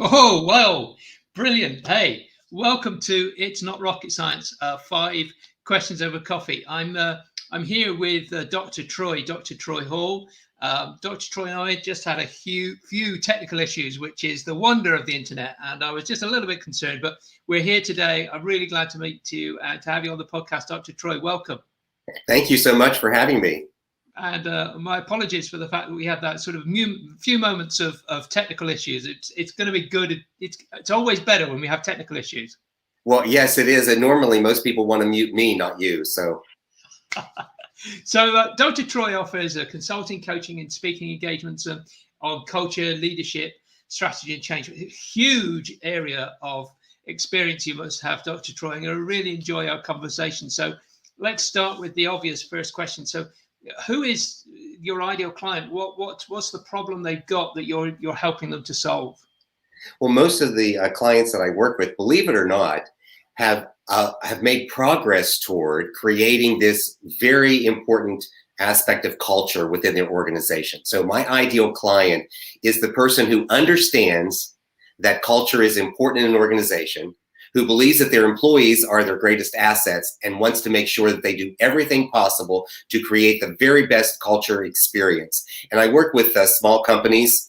Oh, well, brilliant. Hey, welcome to It's Not Rocket Science, 5 questions over coffee. I'm here with Dr. Troy Hall. Dr. Troy and I just had a few technical issues, which is the wonder of the internet. And I was just a little bit concerned, but we're here today. I'm really glad to meet you and to have you on the podcast. Dr. Troy, welcome. Thank you so much for having me. And my apologies for the fact that we had that sort of few moments of technical issues. It's going to be good. It's always better when we have technical issues. Well, yes, it is. And normally most people want to mute me, not you. So, Dr. Troy offers consulting, coaching, and speaking engagements on culture, leadership, strategy, and change. A huge area of experience you must have, Dr. Troy. And I really enjoy our conversation. So let's start with the obvious first question. So, who is your ideal client? What's the problem they've got that you're helping them to solve? well, most of the clients that I work with, believe it or not, have made progress toward creating this very important aspect of culture within their organization. So my ideal client is the person who understands that culture is important in an organization, who believes that their employees are their greatest assets and wants to make sure that they do everything possible to create the very best culture experience. And I work with small companies,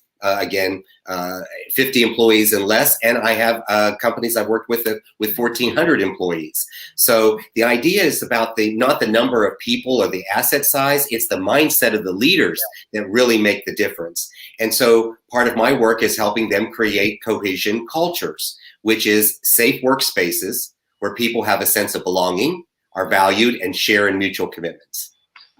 50 employees and less, and I have companies I've worked with 1,400 employees. So the idea is about not the number of people or the asset size, it's the mindset of the leaders that really make the difference. And so part of my work is helping them create cohesion cultures, which is safe workspaces where people have a sense of belonging, are valued, and share in mutual commitments.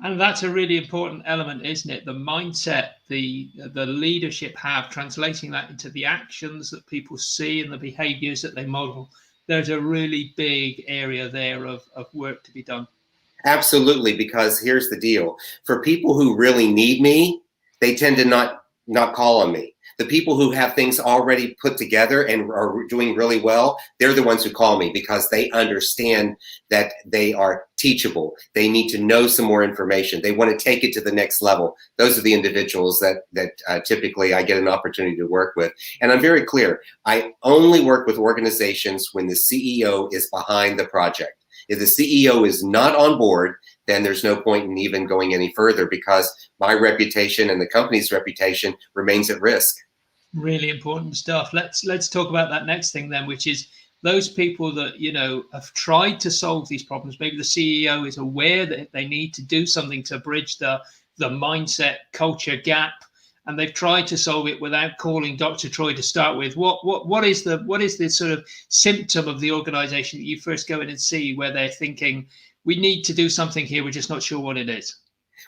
And that's a really important element, isn't it? The mindset, the leadership have, translating that into the actions that people see and the behaviors that they model. There's a really big area there of work to be done. Absolutely, because here's the deal. For people who really need me, they tend to not call on me. The people who have things already put together and are doing really well, they're the ones who call me because they understand that they are teachable. They need to know some more information. They want to take it to the next level. Those are the individuals that typically I get an opportunity to work with. And I'm very clear. I only work with organizations when the CEO is behind the project. If the CEO is not on board, then there's no point in even going any further because my reputation and the company's reputation remains at risk. Really important stuff. Let's talk about that next thing then, which is those people that, have tried to solve these problems. Maybe the CEO is aware that they need to do something to bridge the mindset culture gap, and they've tried to solve it without calling Dr. Troy to start with. What is the sort of symptom of the organization that you first go in and see where they're thinking, we need to do something here, we're just not sure what it is?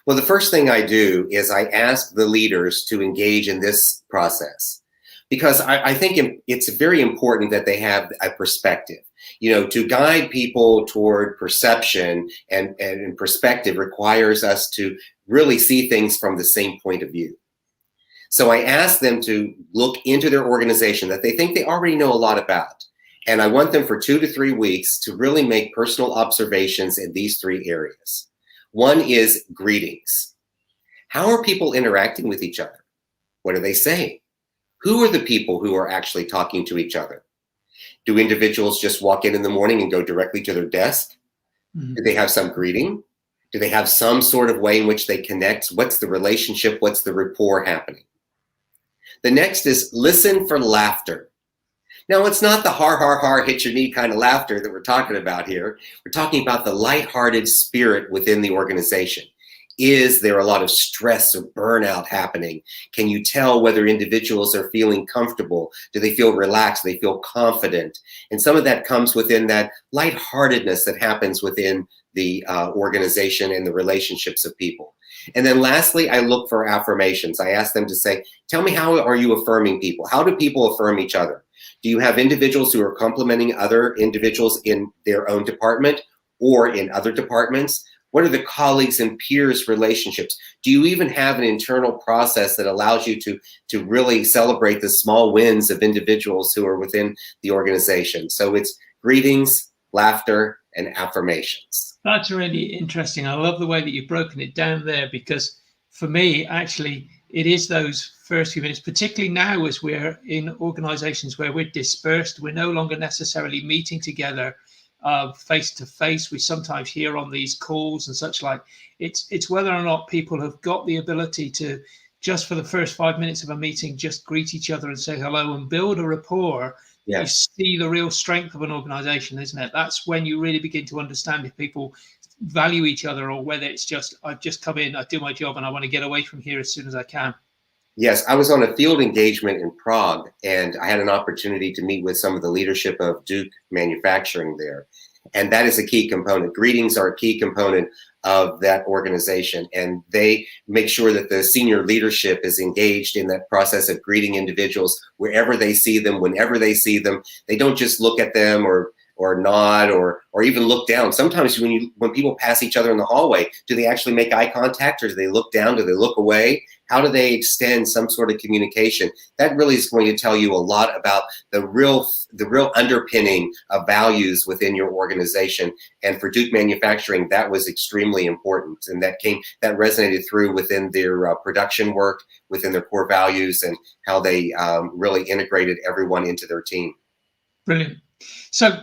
Well, the first thing I do is I ask the leaders to engage in this process because I think it's very important that they have a perspective. To guide people toward perception and perspective requires us to really see things from the same point of view. So I ask them to look into their organization that they think they already know a lot about. And I want them for 2 to 3 weeks to really make personal observations in these 3 areas. One is greetings. How are people interacting with each other? What are they saying? Who are the people who are actually talking to each other? Do individuals just walk in the morning and go directly to their desk? Mm-hmm. Do they have some greeting? Do they have some sort of way in which they connect? What's the relationship? What's the rapport happening? The next is listen for laughter. Now, it's not the har, hit your knee kind of laughter that we're talking about here. We're talking about the lighthearted spirit within the organization. Is there a lot of stress or burnout happening? Can you tell whether individuals are feeling comfortable? Do they feel relaxed? Do they feel confident? And some of that comes within that lightheartedness that happens within the organization and the relationships of people. And then lastly, I look for affirmations. I ask them to say, tell me, how are you affirming people? How do people affirm each other? Do you have individuals who are complimenting other individuals in their own department or in other departments? What are the colleagues and peers relationships? Do you even have an internal process that allows you to really celebrate the small wins of individuals who are within the organization? So it's greetings, laughter, and affirmations. That's really interesting. I love the way that you've broken it down there, because for me, actually, it is those first few minutes, particularly now as we're in organizations where we're dispersed, we're no longer necessarily meeting together face to face. We sometimes hear on these calls and such like. It's whether or not people have got the ability to, just for the first 5 minutes of a meeting, just greet each other and say hello and build a rapport. Yes. You see the real strength of an organization, isn't it? That's when you really begin to understand if people value each other, or whether it's just, I've just come in, I do my job, and I want to get away from here as soon as I can. Yes, I was on a field engagement in Prague, and I had an opportunity to meet with some of the leadership of Duke Manufacturing there. And that is a key component. Greetings are a key component of that organization, and they make sure that the senior leadership is engaged in that process of greeting individuals wherever they see them, whenever they see them. They don't just look at them or nod or even look down. Sometimes when people pass each other in the hallway, do they actually make eye contact, or do they look down? Do they look away? How do they extend some sort of communication? That really is going to tell you a lot about the real underpinning of values within your organization. And for Duke Manufacturing, that was extremely important, and that resonated through within their production work, within their core values, and how they really integrated everyone into their team. Brilliant. So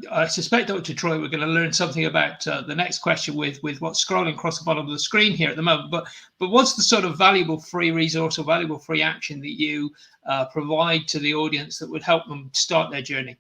I suspect, Dr. Troy, we're going to learn something about the next question with what's scrolling across the bottom of the screen here at the moment. But what's the sort of valuable free resource or valuable free action that you provide to the audience that would help them start their journey?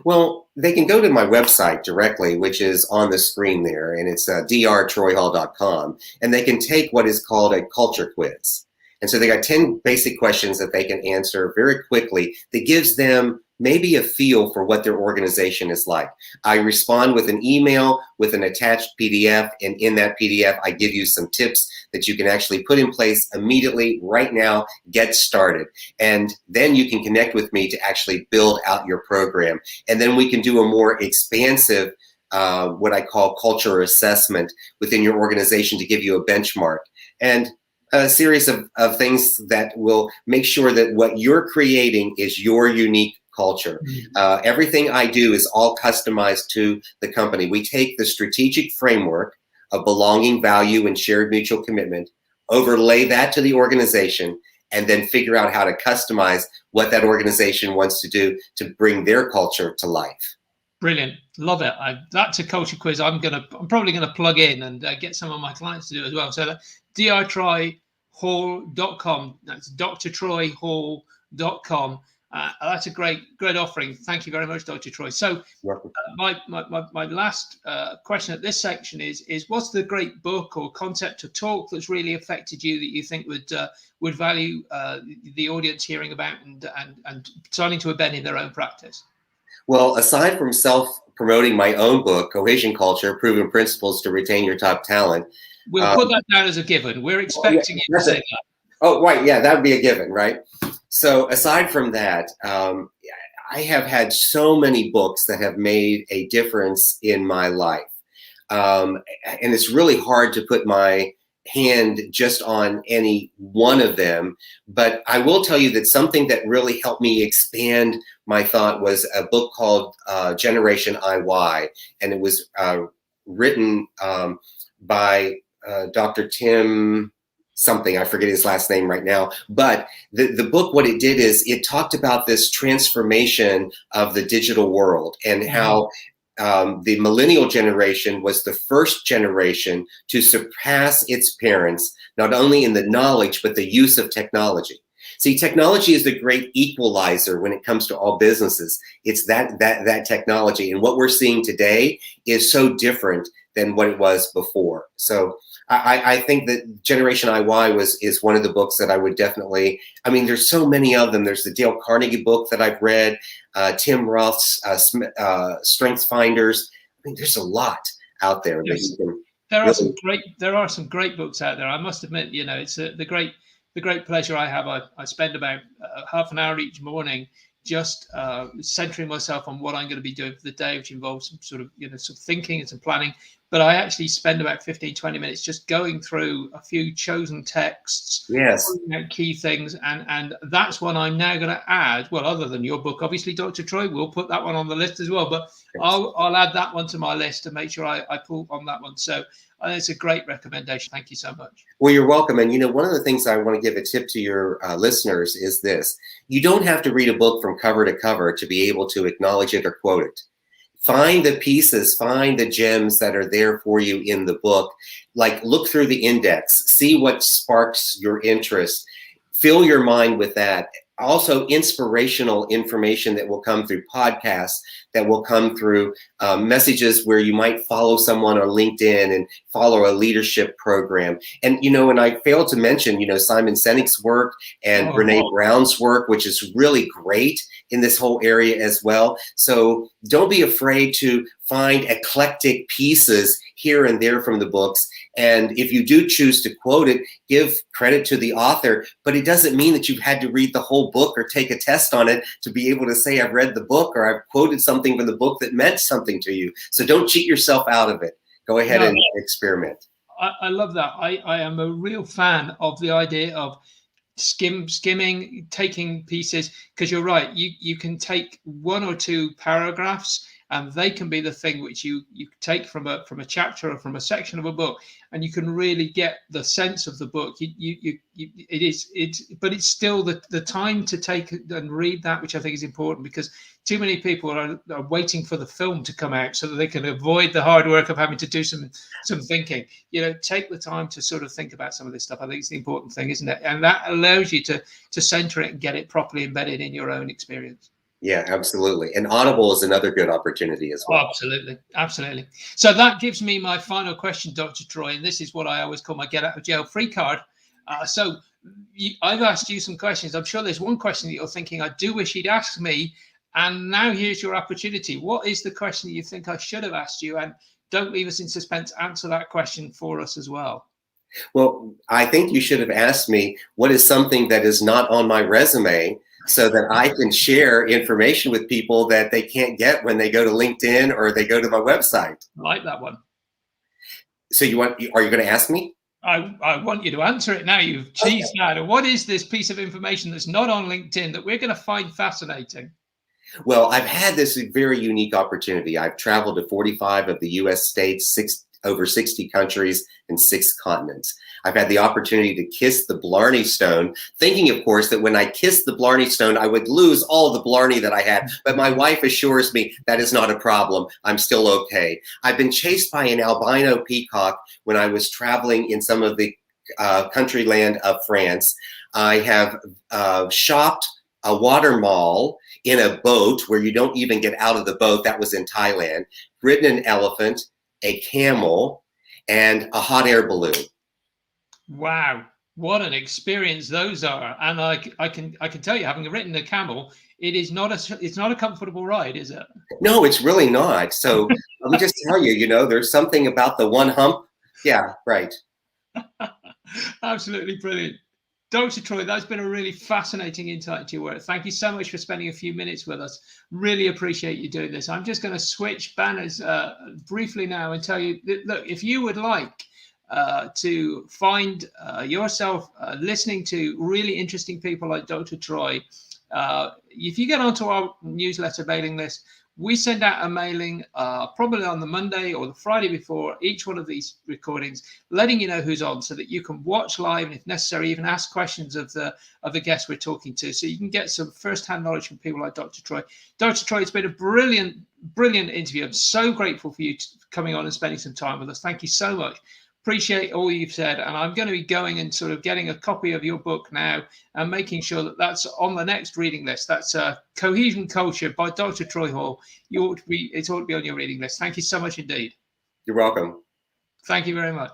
Well, they can go to my website directly, which is on the screen there, and it's drtroyhall.com, and they can take what is called a culture quiz. And so they got 10 basic questions that they can answer very quickly that gives them maybe a feel for what their organization is like. I respond with an email with an attached PDF, and in that PDF, I give you some tips that you can actually put in place immediately, right now, get started. And then you can connect with me to actually build out your program. And then we can do a more expansive, what I call culture assessment within your organization to give you a benchmark. And a series of things that will make sure that what you're creating is your unique culture. Everything I do is all customized to the company. We take the strategic framework of belonging, value, and shared mutual commitment, overlay that to the organization, and then figure out how to customize what that organization wants to do to bring their culture to life. Brilliant. Love it. That's a culture quiz I'm probably going to plug in and get some of my clients to do as well. So drtroyhall.com. That's drtroyhall.com. That's a great offering. Thank you very much, Dr. Troy. So my last question at this section is what's the great book or concept or talk that's really affected you that you think would value the audience hearing about and starting to embed in their own practice? Well, aside from self-promoting my own book, Cohesion Culture, Proven Principles to Retain Your Top Talent. We'll put that down as a given. We're expecting you to say that. Oh, right. Yeah, that would be a given, right? So aside from that, I have had so many books that have made a difference in my life. And it's really hard to put my hand just on any one of them. But I will tell you that something that really helped me expand my thought was a book called Generation IY. And it was written by Dr. Tim something, I forget his last name right now, but the book, what it did is it talked about this transformation of the digital world and how the millennial generation was the first generation to surpass its parents, not only in the knowledge, but the use of technology. See, technology is the great equalizer when it comes to all businesses. It's that technology. And what we're seeing today is so different than what it was before. So I think that Generation IY is one of the books that I would definitely, I mean, there's so many of them. There's the Dale Carnegie book that I've read, Tim Roth's Strengths Finders. I mean, there's a lot out there. Yes. That you can there are some great books out there. I must admit, you know, it's the great pleasure I have. I spend about half an hour each morning just centering myself on what I'm going to be doing for the day, which involves some sort of thinking and some planning. But I actually spend about 15, 20 minutes just going through a few chosen texts, pointing out key things. And that's one I'm now going to add. Well, other than your book, obviously, Dr. Troy, we'll put that one on the list as well. But I'll add that one to my list to make sure I pull on that one. So It's a great recommendation. Thank you so much. Well, you're welcome. And, one of the things I want to give a tip to your listeners is this. You don't have to read a book from cover to cover to be able to acknowledge it or quote it. Find the pieces, find the gems that are there for you in the book. Like, look through the index, see what sparks your interest, fill your mind with that. Also, inspirational information that will come through podcasts, that will come through messages where you might follow someone on LinkedIn and follow a leadership program. And, and I failed to mention, Simon Sinek's work and Brene Brown's work, which is really great in this whole area as well. So don't be afraid to find eclectic pieces here and there from the books. And if you do choose to quote it, give credit to the author, but it doesn't mean that you've had to read the whole book or take a test on it to be able to say I've read the book or I've quoted something from the book that meant something to you. So don't cheat yourself out of it. Go ahead and experiment. I love that. I am a real fan of the idea of skimming, taking pieces, because you're right. You can take one or two paragraphs, and they can be the thing which you take from a chapter or from a section of a book, and you can really get the sense of the book. But it's still the time to take and read that, which I think is important, because too many people are waiting for the film to come out so that they can avoid the hard work of having to do some thinking. Take the time to sort of think about some of this stuff. I think it's the important thing, isn't it? And that allows you to center it and get it properly embedded in your own experience. Yeah, absolutely. And Audible is another good opportunity as well. Absolutely. So that gives me my final question, Dr. Troy, and this is what I always call my get out of jail free card. I've asked you some questions. I'm sure there's one question that you're thinking, I do wish he'd asked me. And now here's your opportunity. What is the question that you think I should have asked you? And don't leave us in suspense. Answer that question for us as well. Well, I think you should have asked me, what is something that is not on my resume, so that I can share information with people that they can't get when they go to LinkedIn or they go to my website. I like that one. So are you going to ask me? I want you to answer it now. You've teased that. What is this piece of information that's not on LinkedIn that we're going to find fascinating? Well, I've had this very unique opportunity. I've traveled to 45 of the U.S. states, over 60 countries, and 6 continents. I've had the opportunity to kiss the Blarney Stone, thinking, of course, that when I kissed the Blarney Stone, I would lose all the Blarney that I had. But my wife assures me that is not a problem. I'm still okay. I've been chased by an albino peacock when I was traveling in some of the country land of France. I have shopped a water mall in a boat where you don't even get out of the boat. That was in Thailand. Ridden an elephant, a camel, and a hot air balloon. Wow, what an experience those are! And I can tell you, having ridden a camel, it's not a comfortable ride, is it? No, it's really not. So let me just tell you, there's something about the one hump. Yeah, right. Absolutely brilliant. Dr. Troy, that's been a really fascinating insight into your work. Thank you so much for spending a few minutes with us. Really appreciate you doing this. I'm just going to switch banners briefly now and tell you that, look, if you would like to find yourself listening to really interesting people like Dr. Troy, if you get onto our newsletter mailing list, we send out a mailing probably on the Monday or the Friday before each one of these recordings, letting you know who's on, so that you can watch live and, if necessary, even ask questions of the guests we're talking to, so you can get some first-hand knowledge from people like Dr. Troy. Dr. Troy, it's been a brilliant interview. I'm so grateful for you coming on and spending some time with us. Thank you so much. Appreciate all you've said, and I'm going to be going and sort of getting a copy of your book now and making sure that that's on the next reading list. That's Cohesion Culture by Dr. Troy Hall. It ought to be on your reading list. Thank you so much indeed. You're welcome. Thank you very much.